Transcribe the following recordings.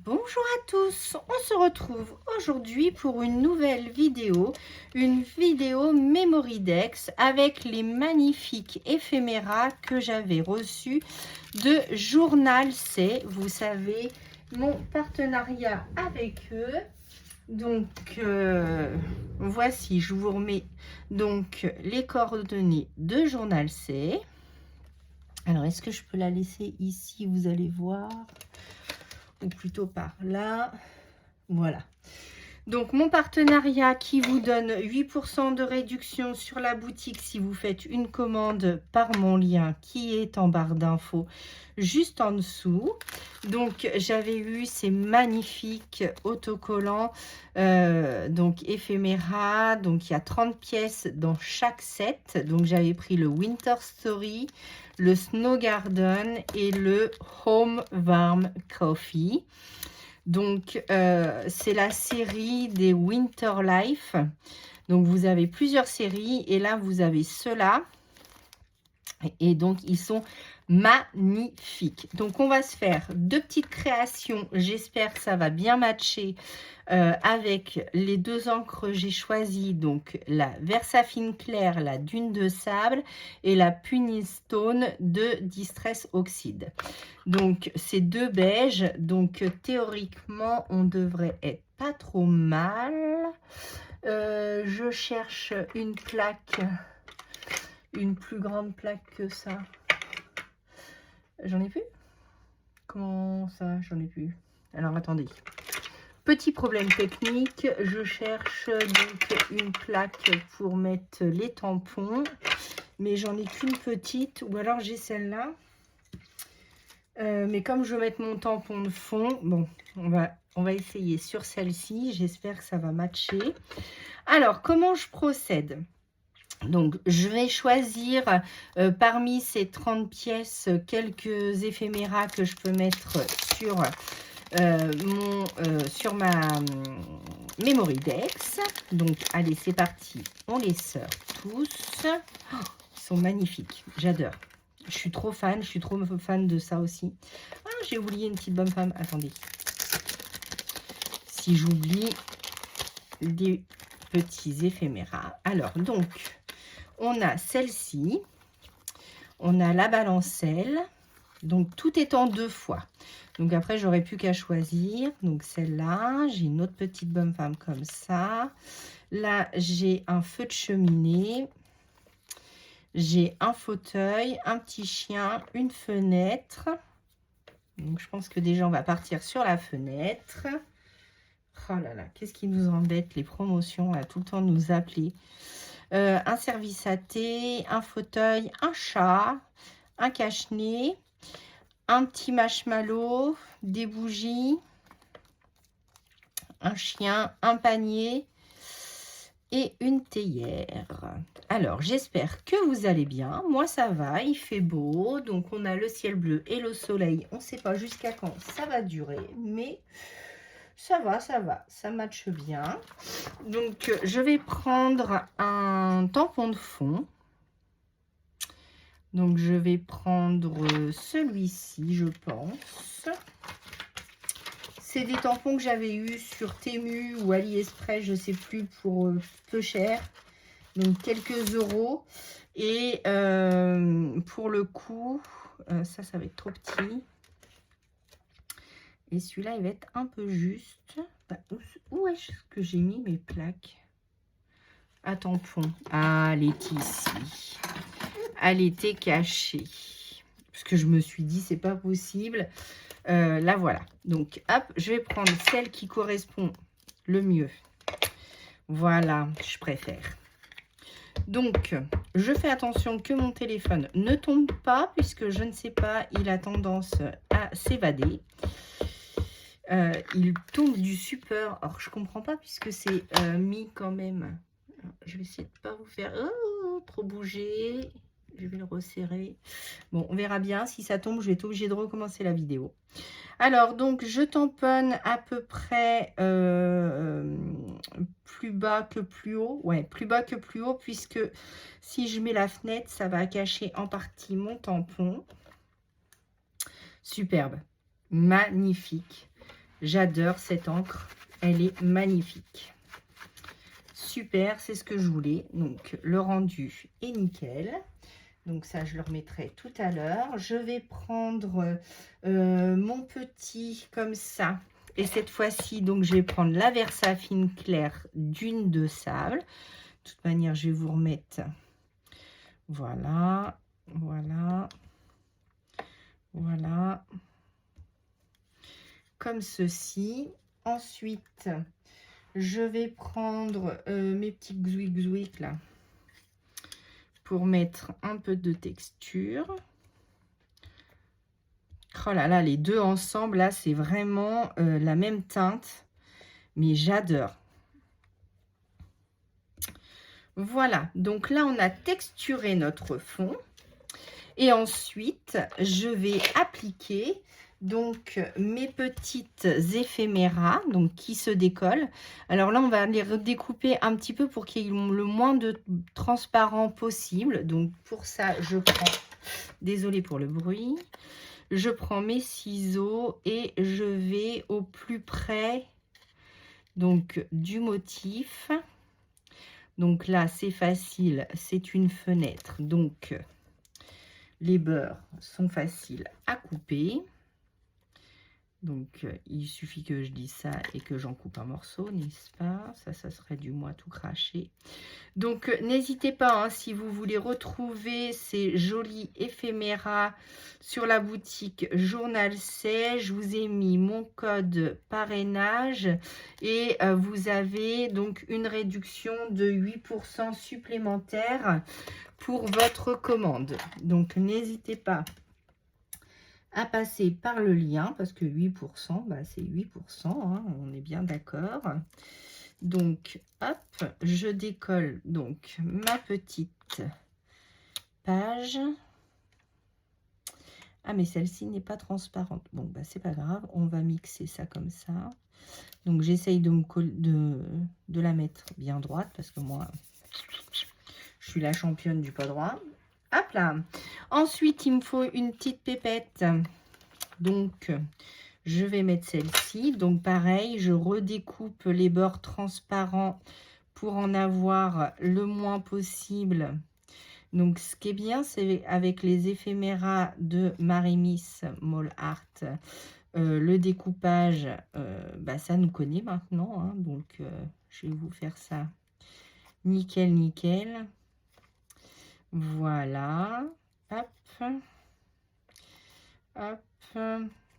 Bonjour à tous, on se retrouve aujourd'hui pour une nouvelle vidéo, une vidéo Mémoridex avec les magnifiques éphéméras que j'avais reçus de Journal C. Vous savez, mon partenariat avec eux. Donc, voici, je vous remets donc les coordonnées de Journal C. Alors, est-ce que je peux la laisser ici? Vous allez voir. Ou plutôt par là. Voilà. Donc, mon partenariat qui vous donne 8% de réduction sur la boutique si vous faites une commande par mon lien qui est en barre d'infos juste en dessous. Donc, j'avais eu ces magnifiques autocollants, donc éphéméra. Donc, il y a 30 pièces dans chaque set. Donc, j'avais pris le Winter Story, le Snow Garden et le Home Warm Coffee. Donc, c'est la série des Winter Life. Donc, vous avez plusieurs séries et là, vous avez ceux-là. Et donc, ils sont magnifiques. Donc, on va se faire deux petites créations. J'espère que ça va bien matcher avec les deux encres que j'ai choisies. Donc, la Versafine Claire, la Dune de Sable et la Puny Stone de Distress Oxide. Donc, c'est deux beiges. Donc, théoriquement, on devrait être pas trop mal. Je cherche une plaque, une plus grande plaque que ça. J'en ai plus? Comment ça? J'en ai plus. Alors, attendez. Petit problème technique. Je cherche donc une plaque pour mettre les tampons. Mais j'en ai qu'une petite. Ou alors, j'ai celle-là. Mais comme je veux mettre mon tampon de fond, bon, on va essayer sur celle-ci. J'espère que ça va matcher. Alors, comment je procède? Donc, je vais choisir parmi ces 30 pièces quelques éphéméras que je peux mettre sur, sur ma Mémoridex. Donc, allez, c'est parti. On les sort tous. Oh, ils sont magnifiques. J'adore. Je suis trop fan. Je suis trop fan de ça aussi. Ah, j'ai oublié une petite bonne femme. Attendez. Si j'oublie des petits éphéméras. Alors, donc... on a celle-ci, on a la balancelle, donc tout est en deux fois. Donc après, j'aurais plus qu'à choisir. Donc celle-là, j'ai une autre petite bonne femme comme ça. Là, j'ai un feu de cheminée. J'ai un fauteuil, un petit chien, une fenêtre. Donc je pense que déjà, on va partir sur la fenêtre. Oh là là, qu'est-ce qui nous embête, les promotions, à tout le temps nous appeler. Un service à thé, un fauteuil, un chat, un cache-nez, un petit marshmallow, des bougies, un chien, un panier et une théière. Alors, j'espère que vous allez bien. Moi, ça va, il fait beau. Donc, on a le ciel bleu et le soleil. On ne sait pas jusqu'à quand ça va durer, mais... ça va, ça matche bien. Donc, je vais prendre un tampon de fond. Donc, je vais prendre celui-ci, je pense. C'est des tampons que j'avais eu sur Temu ou AliExpress, je ne sais plus, pour peu cher. Donc, quelques euros. Et pour le coup, ça va être trop petit. Et celui-là, il va être un peu juste. Où est-ce que j'ai mis mes plaques à tampon? Ah, elle est ici. Elle était cachée. Parce que je me suis dit, c'est pas possible. La voilà. Donc, hop, je vais prendre celle qui correspond le mieux. Voilà, je préfère. Donc, je fais attention que mon téléphone ne tombe pas, puisque je ne sais pas, il a tendance à s'évader. Il tombe du support. Alors, je comprends pas puisque c'est mis quand même. Alors, je vais essayer de pas vous faire trop bouger. Je vais le resserrer. Bon, on verra bien. Si ça tombe, je vais être obligée de recommencer la vidéo. Alors, donc, je tamponne à peu près plus bas que plus haut. Ouais, plus bas que plus haut, puisque si je mets la fenêtre, ça va cacher en partie mon tampon. Superbe. Magnifique. J'adore cette encre, elle est magnifique. Super, c'est ce que je voulais. Donc, le rendu est nickel. Donc ça, je le remettrai tout à l'heure. Je vais prendre mon petit comme ça. Et cette fois-ci, donc, je vais prendre la Versafine claire dune de sable. De toute manière, je vais vous remettre. Voilà, voilà, voilà. Comme ceci. Ensuite, je vais prendre mes petits gzouik là. Pour mettre un peu de texture. Oh là là, les deux ensemble, là, c'est vraiment la même teinte. Mais j'adore. Voilà, donc là, on a texturé notre fond. Et ensuite, je vais appliquer donc mes petites éphéméras, donc qui se décollent. Alors là, on va les redécouper un petit peu pour qu'il y ait le moins de transparent possible. Donc pour ça, je prends, désolée pour le bruit, je prends mes ciseaux et je vais au plus près donc du motif. Donc là, c'est facile, c'est une fenêtre. Donc les beurres sont faciles à couper. Donc, il suffit que je dise ça et que j'en coupe un morceau, n'est-ce pas? Ça serait du moins tout craché. Donc, n'hésitez pas, hein, si vous voulez retrouver ces jolis éphéméras sur la boutique Journal C, je vous ai mis mon code parrainage et vous avez donc une réduction de 8% supplémentaire pour votre commande. Donc, n'hésitez pas à passer par le lien, parce que 8%, bah, c'est 8%, hein, on est bien d'accord. Donc, hop, je décolle donc ma petite page. Ah, mais celle-ci n'est pas transparente. Bon, bah, c'est pas grave, on va mixer ça comme ça. Donc, j'essaye de la mettre bien droite, parce que moi, je suis la championne du pas droit. Hop là. Ensuite, il me faut une petite pépette. Donc, je vais mettre celle-ci. Donc, pareil, je redécoupe les bords transparents pour en avoir le moins possible. Donc, ce qui est bien, c'est avec les éphéméras de Marie-Miss Mall Art, le découpage, bah, ça nous connaît maintenant. Hein, donc, je vais vous faire ça nickel, nickel. Voilà, hop, hop.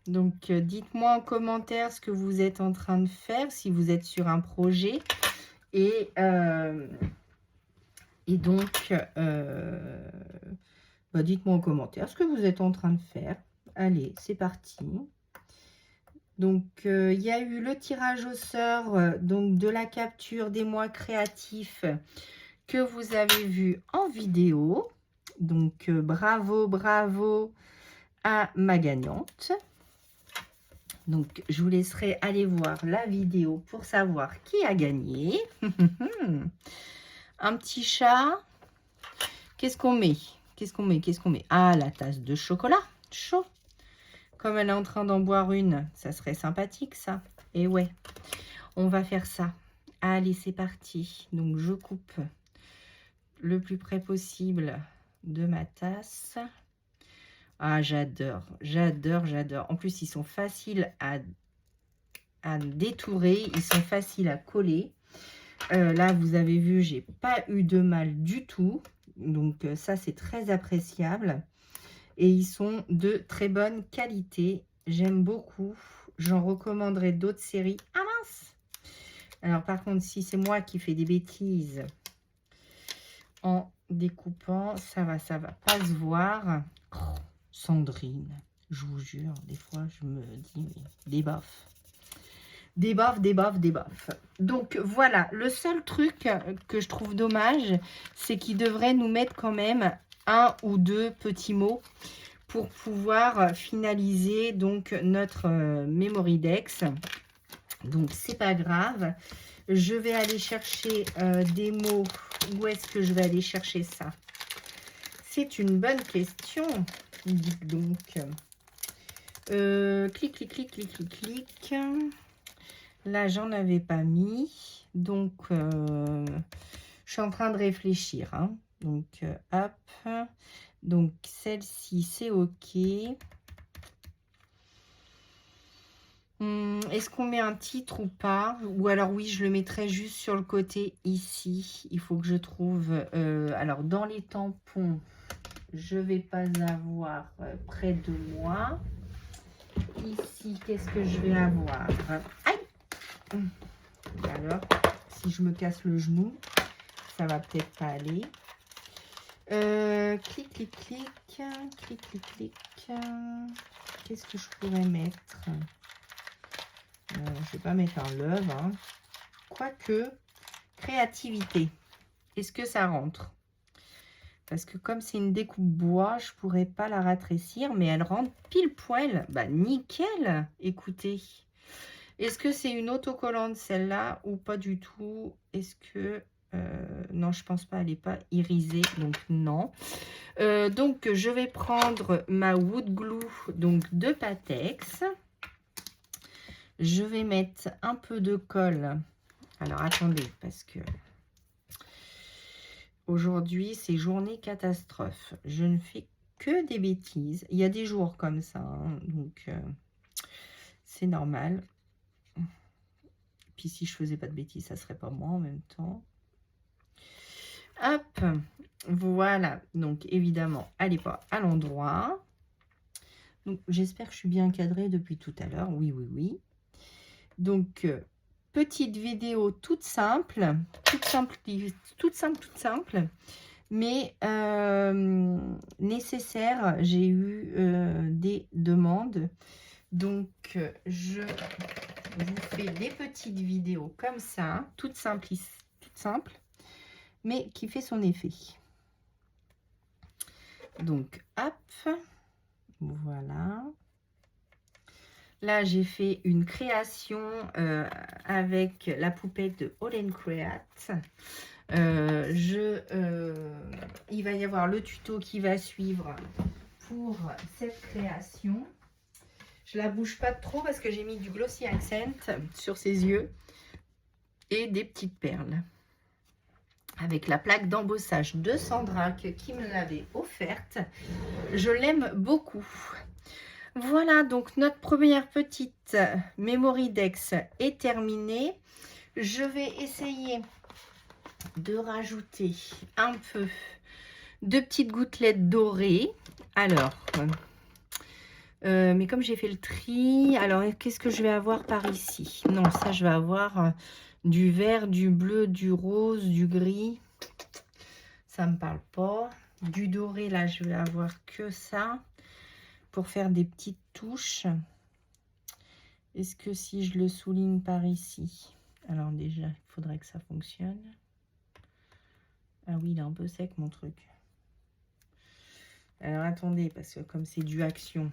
Donc, dites-moi en commentaire ce que vous êtes en train de faire, si vous êtes sur un projet. Et donc, bah, dites-moi en commentaire ce que vous êtes en train de faire. Allez, c'est parti. Donc, il y a eu le tirage au sort donc de la capture des mois créatifs que vous avez vu en vidéo. Donc, bravo, bravo à ma gagnante. Donc, je vous laisserai aller voir la vidéo pour savoir qui a gagné. Un petit chat. Qu'est-ce qu'on met? Qu'est-ce qu'on met? Qu'est-ce qu'on met? Ah, la tasse de chocolat chaud. Comme elle est en train d'en boire une, ça serait sympathique, ça. Et ouais, on va faire ça. Allez, c'est parti. Donc, je coupe le plus près possible de ma tasse. Ah, j'adore, j'adore, j'adore. En plus, ils sont faciles à détourer, ils sont faciles à coller. Là, vous avez vu, j'ai pas eu de mal du tout. Donc, ça, c'est très appréciable. Et ils sont de très bonne qualité. J'aime beaucoup. J'en recommanderai d'autres séries. Ah mince! Alors, par contre, si c'est moi qui fais des bêtises en découpant, ça va pas se voir. Oh, Sandrine, je vous jure, des fois, je me dis, mais des baffes. Des baffes, des baffes, des baffes. Donc, voilà. Le seul truc que je trouve dommage, c'est qu'ils devraient nous mettre quand même un ou deux petits mots pour pouvoir finaliser donc notre Memory Dex. Donc, c'est pas grave. Je vais aller chercher des mots. Où est-ce que je vais aller chercher ça? C'est une bonne question. Dites donc. Clic, clic, clic, clic, clic, clic. Là, j'en avais pas mis. Donc, je suis en train de réfléchir. Hein. Donc, hop. Donc, celle-ci, c'est OK. Est-ce qu'on met un titre ou pas? Ou alors, oui, je le mettrai juste sur le côté ici. Il faut que je trouve... alors, dans les tampons, je vais pas avoir près de moi. Ici, qu'est-ce que je vais avoir? Aïe! Alors, si je me casse le genou, ça va peut-être pas aller. Clic, clic, clic. Clic, clic, clic. Qu'est-ce que je pourrais mettre? Je ne vais pas mettre un love. Hein. Quoique, créativité. Est-ce que ça rentre? Parce que comme c'est une découpe bois, je ne pourrais pas la rétrécir, mais elle rentre pile poil. Bah, nickel! Écoutez. Est-ce que c'est une autocollante celle-là ou pas du tout? Est-ce que... non, je pense pas, elle n'est pas irisée, donc non. Donc, je vais prendre ma Wood Glue donc, de Patex. Je vais mettre un peu de colle. Alors, attendez, parce que aujourd'hui, c'est journée catastrophe. Je ne fais que des bêtises. Il y a des jours comme ça, hein, donc c'est normal. Puis, si je faisais pas de bêtises, ça serait pas moi en même temps. Hop, voilà. Donc, évidemment, elle n'est pas à l'endroit. Donc, j'espère que je suis bien cadrée depuis tout à l'heure. Oui, oui, oui. Donc, petite vidéo toute simple, mais nécessaire. J'ai eu des demandes. Donc, je vous fais des petites vidéos comme ça, toutes simples, mais qui fait son effet. Donc, hop, voilà. Là, j'ai fait une création avec la poupette de All & Create. Il va y avoir le tuto qui va suivre pour cette création. Je la bouge pas trop parce que j'ai mis du Glossy Accent sur ses yeux et des petites perles. Avec la plaque d'embossage de Sandra qui me l'avait offerte. Je l'aime beaucoup. Voilà, donc notre première petite Memory Dex est terminée. Je vais essayer de rajouter un peu de petites gouttelettes dorées. Alors, mais comme j'ai fait le tri, alors qu'est-ce que je vais avoir par ici? Non, ça je vais avoir du vert, du bleu, du rose, du gris. Ça me parle pas. Du doré, là, je vais avoir que ça. Pour faire des petites touches. Est-ce que si je le souligne par ici, alors déjà il faudrait que ça fonctionne. Ah oui, il est un peu sec mon truc. Alors attendez, parce que comme c'est du action,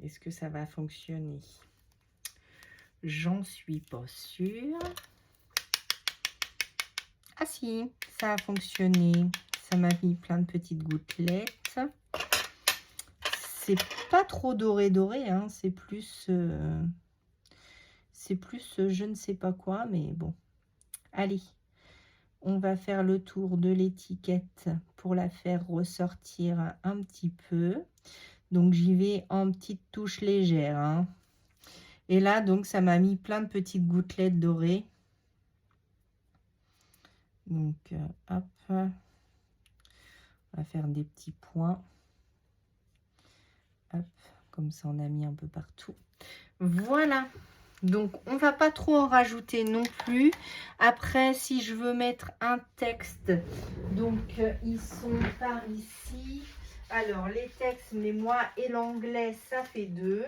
est-ce que ça va fonctionner? J'en suis pas sûre. Ah si, ça a fonctionné. Ça m'a mis plein de petites gouttelettes. C'est pas trop doré, hein. C'est plus je ne sais pas quoi, mais bon. Allez, on va faire le tour de l'étiquette pour la faire ressortir un petit peu. Donc, j'y vais en petites touches légères. Hein. Et là, donc, ça m'a mis plein de petites gouttelettes dorées. Donc, hop. On va faire des petits points. Hop, comme ça, on a mis un peu partout. Voilà. Donc, on va pas trop en rajouter non plus. Après, si je veux mettre un texte, donc, ils sont par ici. Alors, les textes, mais moi et l'anglais, ça fait 2.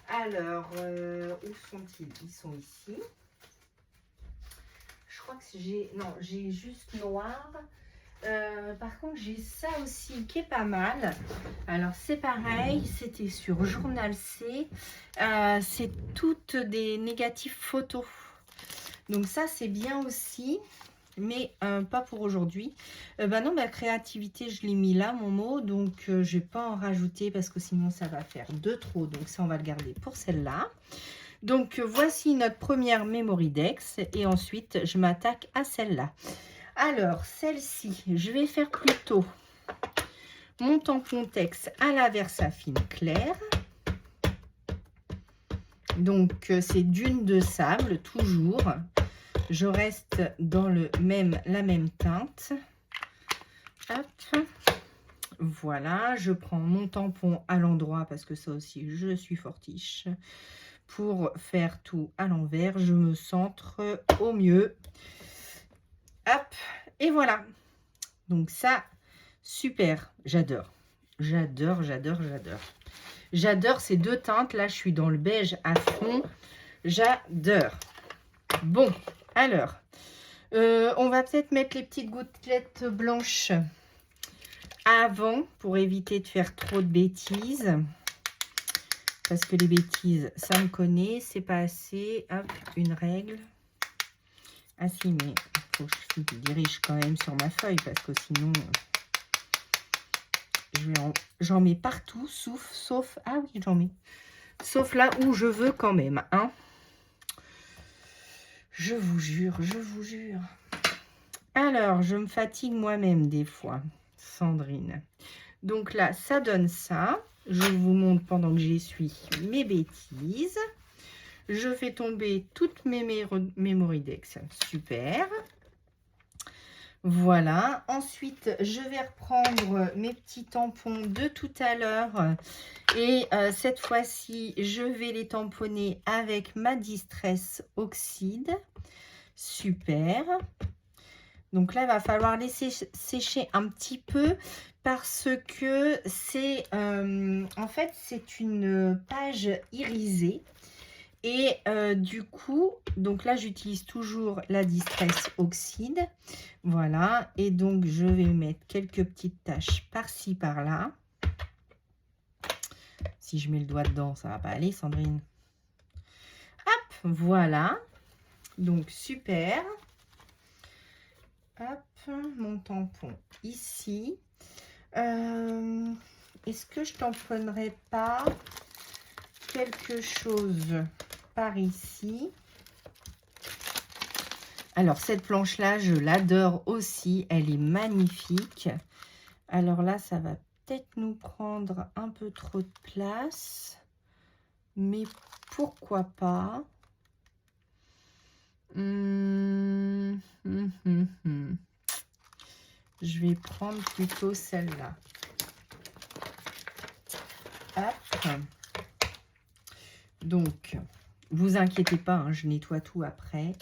Alors, où sont-ils? Ils sont ici. Je crois que j'ai... Non, j'ai juste noir. Par contre, j'ai ça aussi qui est pas mal. Alors, c'est pareil, c'était sur Journal C. C'est toutes des négatifs photos. Donc ça, c'est bien aussi. mais pas pour aujourd'hui. Bah non, ma créativité, je l'ai mis là, mon mot, donc je vais pas en rajouter parce que sinon ça va faire de trop. Donc ça, on va le garder pour celle-là. Donc voici notre première Mémoridex et ensuite je m'attaque à celle-là. Alors celle-ci, je vais faire plutôt mon tampon texte à la Versafine claire. Donc c'est dune de sable toujours. Je reste dans la même teinte. Hop. Voilà, je prends mon tampon à l'endroit parce que ça aussi je suis fortiche. Pour faire tout à l'envers, je me centre au mieux. Hop, et voilà. Donc ça, super, j'adore. J'adore, j'adore, j'adore. J'adore ces deux teintes. Là, je suis dans le beige à fond. J'adore. Bon, alors, on va peut-être mettre les petites gouttelettes blanches avant pour éviter de faire trop de bêtises. Parce que les bêtises, ça me connaît, c'est pas assez. Hop, une règle. Ah si, mais il faut que je dirige quand même sur ma feuille parce que sinon, j'en mets partout, sauf, ah oui, j'en mets. Sauf là où je veux quand même, hein. Je vous jure, je vous jure. Alors, je me fatigue moi-même des fois, Sandrine. Donc là, ça donne ça. Je vous montre pendant que j'essuie mes bêtises. Je fais tomber toutes mes Mémoridex. Super. Voilà. Ensuite, je vais reprendre mes petits tampons de tout à l'heure. Et cette fois-ci, je vais les tamponner avec ma Distress Oxyde. Super. Donc là, il va falloir laisser sécher un petit peu parce que c'est en fait, c'est une page irisée. Et du coup, donc là, j'utilise toujours la Distress Oxyde. Voilà. Et donc, je vais mettre quelques petites taches par-ci, par-là. Si je mets le doigt dedans, ça va pas aller, Sandrine. Hop, voilà. Donc, super. Hop, mon tampon ici. Est-ce que je tamponnerai pas quelque chose par ici? Alors, cette planche-là, je l'adore aussi. Elle est magnifique. Alors là, ça va peut-être nous prendre un peu trop de place. Mais pourquoi pas? Je vais prendre plutôt celle-là. Hop. Donc, vous inquiétez pas, hein, je nettoie tout après.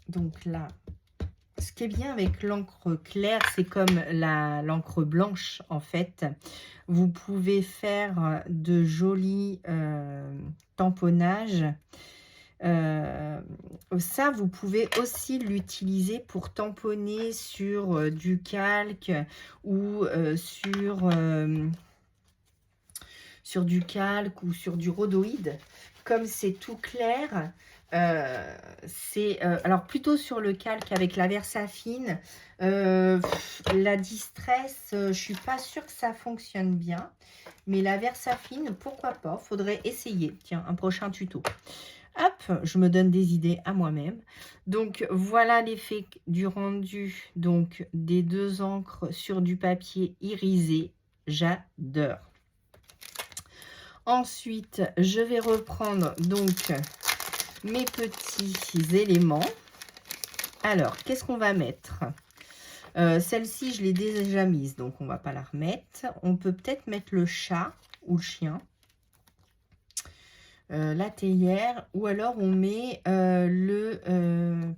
Donc là, ce qui est bien avec l'encre claire, c'est comme l'encre blanche, en fait. Vous pouvez faire de jolis tamponnages. Ça, vous pouvez aussi l'utiliser pour tamponner sur du calque ou sur du calque ou sur du rhodoïde. Comme c'est tout clair, alors plutôt sur le calque avec la Versafine. La Distress, je suis pas sûre que ça fonctionne bien. Mais la Versafine, pourquoi pas? Faudrait essayer. Tiens, un prochain tuto. Hop, je me donne des idées à moi-même. Donc, voilà l'effet du rendu donc des deux encres sur du papier irisé. J'adore. Ensuite, je vais reprendre donc mes petits éléments. Alors, qu'est-ce qu'on va mettre? Celle-ci, je l'ai déjà mise, donc on ne va pas la remettre. On peut peut-être mettre le chat ou le chien. La théière, ou alors on met le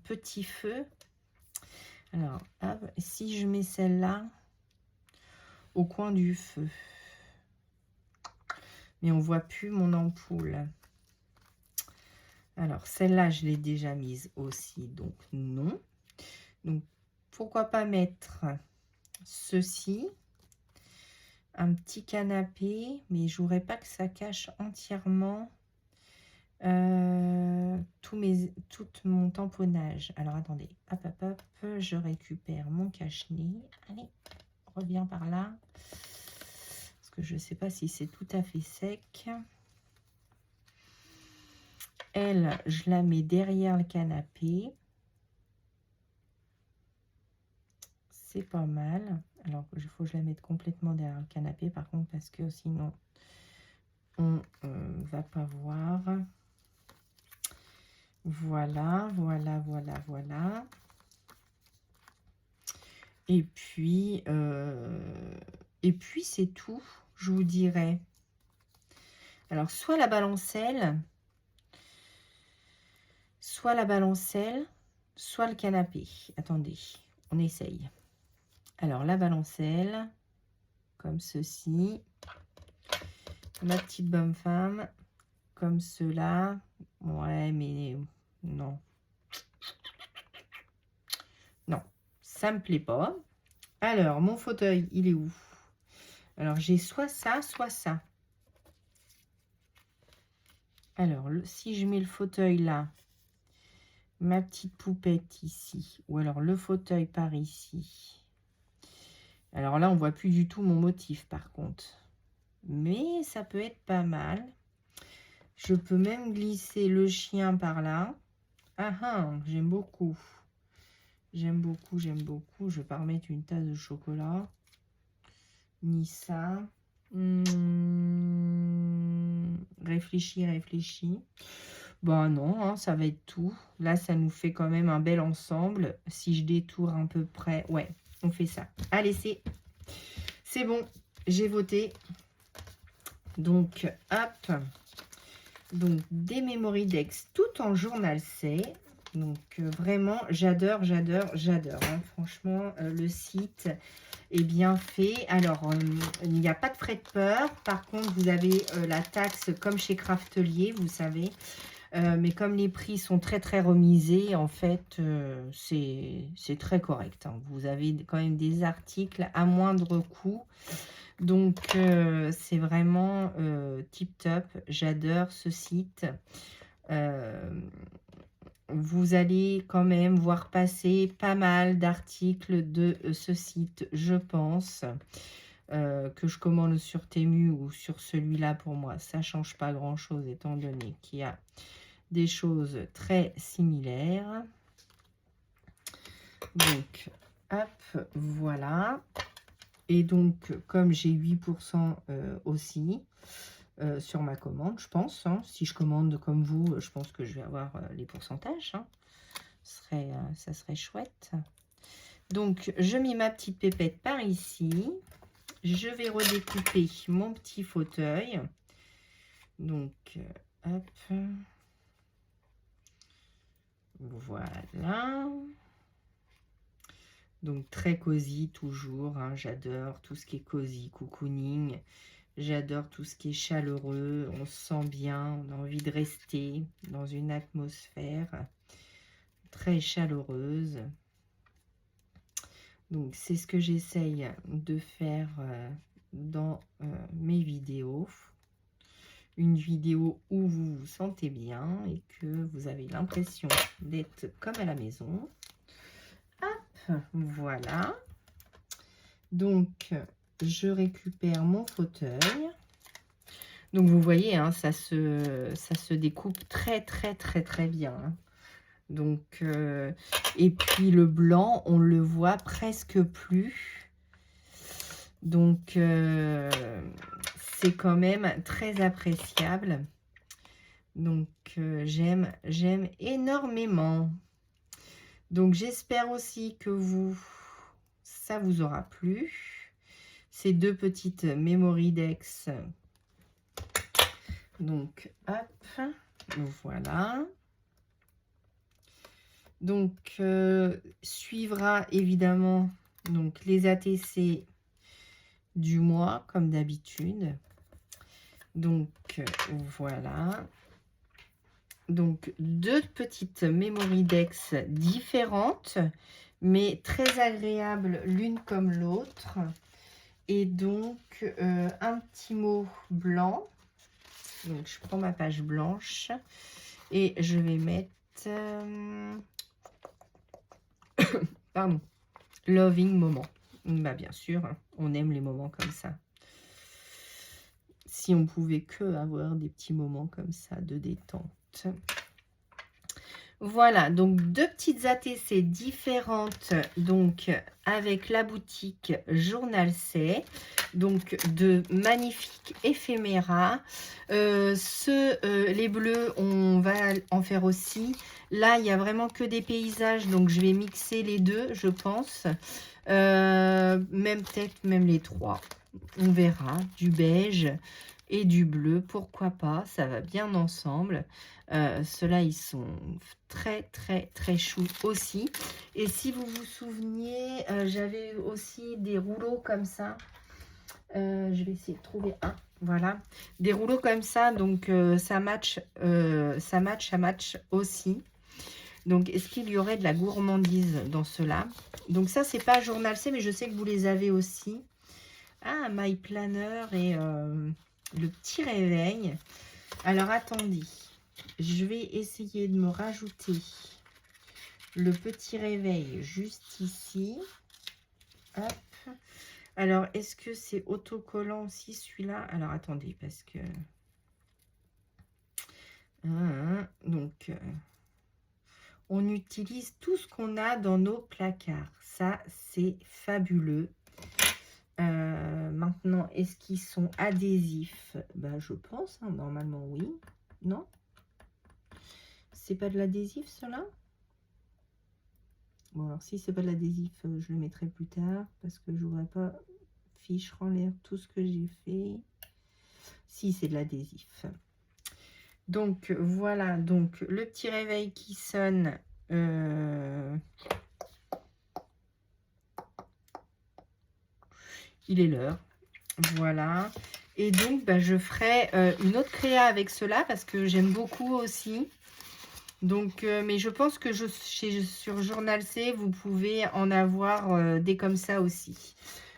petit feu. Alors, hop, si je mets celle-là au coin du feu, mais on voit plus mon ampoule. Alors, celle-là, je l'ai déjà mise aussi, donc non. Donc, pourquoi pas mettre ceci, un petit canapé, mais je voudrais pas que ça cache entièrement. tout mon tamponnage. Alors, attendez. Hop, hop, hop. Je récupère mon cache-nez. Allez, reviens par là. Parce que je ne sais pas si c'est tout à fait sec. Elle, je la mets derrière le canapé. C'est pas mal. Alors, il faut que je la mette complètement derrière le canapé, par contre, parce que sinon, on va pas voir. Voilà, voilà, voilà, voilà. Et puis c'est tout, je vous dirais. Alors, soit la balancelle, soit le canapé. Attendez, on essaye. Alors, la balancelle, comme ceci. Ma petite bonne femme, comme cela. Ouais, mais non. Non, ça me plaît pas. Alors, mon fauteuil, il est où? Alors, j'ai soit ça, soit ça. Alors, si je mets le fauteuil là, ma petite poupette ici, ou alors le fauteuil par ici. Alors là, on voit plus du tout mon motif par contre. Mais ça peut être pas mal. Je peux même glisser le chien par là. Ah ah, j'aime beaucoup. J'aime beaucoup, j'aime beaucoup. Je vais pas remettre une tasse de chocolat. Ni ça. Réfléchis, réfléchis. Bon, non, hein, ça va être tout. Là, ça nous fait quand même un bel ensemble. Si je détourne un peu près, ouais, on fait ça. Allez, c'est bon. J'ai voté. Donc, hop. Donc, des Memory Dex tout en journal C. Donc, vraiment, j'adore, j'adore, j'adore. Hein. Franchement, le site est bien fait. Alors, il n'y a pas de frais de port. Par contre, vous avez la taxe comme chez Craftelier, vous savez. Mais comme les prix sont très, très remisés, en fait, c'est très correct. Hein. Vous avez quand même des articles à moindre coût. Donc, c'est vraiment tip top. J'adore ce site. Vous allez quand même voir passer pas mal d'articles de ce site, je pense, que je commande sur Temu ou sur celui-là. Pour moi, ça ne change pas grand-chose étant donné qu'il y a des choses très similaires. Donc, hop, voilà. Et donc, comme j'ai 8% aussi sur ma commande, je pense. Hein, si je commande comme vous, je pense que je vais avoir les pourcentages. Hein. Ça serait chouette. Donc, je mets ma petite pépette par ici. Je vais redécouper mon petit fauteuil. Donc, hop. Voilà. Donc, très cosy toujours. Hein, j'adore tout ce qui est cosy, cocooning. J'adore tout ce qui est chaleureux. On se sent bien. On a envie de rester dans une atmosphère très chaleureuse. Donc, c'est ce que j'essaye de faire dans mes vidéos. Une vidéo où vous vous sentez bien et que vous avez l'impression d'être comme à la maison. Hop, voilà. Donc, je récupère mon fauteuil. Donc, vous voyez, hein, ça se découpe très, très, très, très bien. Hein. Donc, et puis le blanc, on le voit presque plus. Donc, c'est quand même très appréciable. Donc, j'aime énormément. Donc, j'espère aussi que ça vous aura plu. Ces deux petites Memory Dex. Donc, hop, voilà. Donc, suivra évidemment donc, les ATC du mois, comme d'habitude. Donc, voilà. Donc, deux petites Memory Dex différentes, mais très agréables l'une comme l'autre. Et donc, un petit mot blanc. Donc, je prends ma page blanche. Et je vais mettre... pardon. Loving moment. Bah, bien sûr, hein, on aime les moments comme ça. Si on pouvait que avoir des petits moments comme ça de détente. Voilà, donc 2 petites ATC différentes, donc avec la boutique Journal C, donc de magnifiques éphéméras. Les bleus, on va en faire aussi. Là, il n'y a vraiment que des paysages, donc je vais mixer les deux, je pense. Même peut-être même les 3. On verra, du beige et du bleu, pourquoi pas, ça va bien ensemble. Ceux-là, ils sont très, très, très choux aussi. Et si vous vous souveniez, j'avais aussi des rouleaux comme ça. Je vais essayer de trouver un. Voilà, des rouleaux comme ça, donc ça match aussi. Donc, est-ce qu'il y aurait de la gourmandise dans cela? Donc ça, c'est pas Journal C, mais je sais que vous les avez aussi. Ah, My Planner et le petit réveil. Alors, attendez. Je vais essayer de me rajouter le petit réveil juste ici. Hop. Alors, est-ce que c'est autocollant aussi celui-là? Alors, attendez, parce que... donc, on utilise tout ce qu'on a dans nos placards. Ça, c'est fabuleux. Maintenant, est-ce qu'ils sont adhésifs? Ben, je pense, hein, normalement, oui. Non? C'est pas de l'adhésif, cela? Bon, alors, si c'est pas de l'adhésif, je le mettrai plus tard, parce que je voudrais pas fiche en l'air tout ce que j'ai fait. Si, c'est de l'adhésif. Donc, voilà, donc, le petit réveil qui sonne... il est l'heure. Voilà. Et donc, bah, je ferai une autre créa avec cela parce que j'aime beaucoup aussi. Donc, mais je pense que sur Journal C, vous pouvez en avoir des comme ça aussi.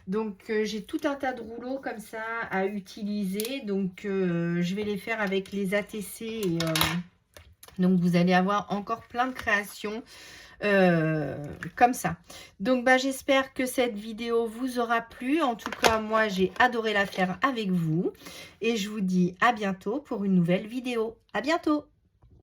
Donc, j'ai tout un tas de rouleaux comme ça à utiliser. Donc, je vais les faire avec les ATC. Et, donc, vous allez avoir encore plein de créations. Comme ça. Donc, bah, j'espère que cette vidéo vous aura plu. En tout cas, moi, j'ai adoré la faire avec vous. Et je vous dis à bientôt pour une nouvelle vidéo. À bientôt!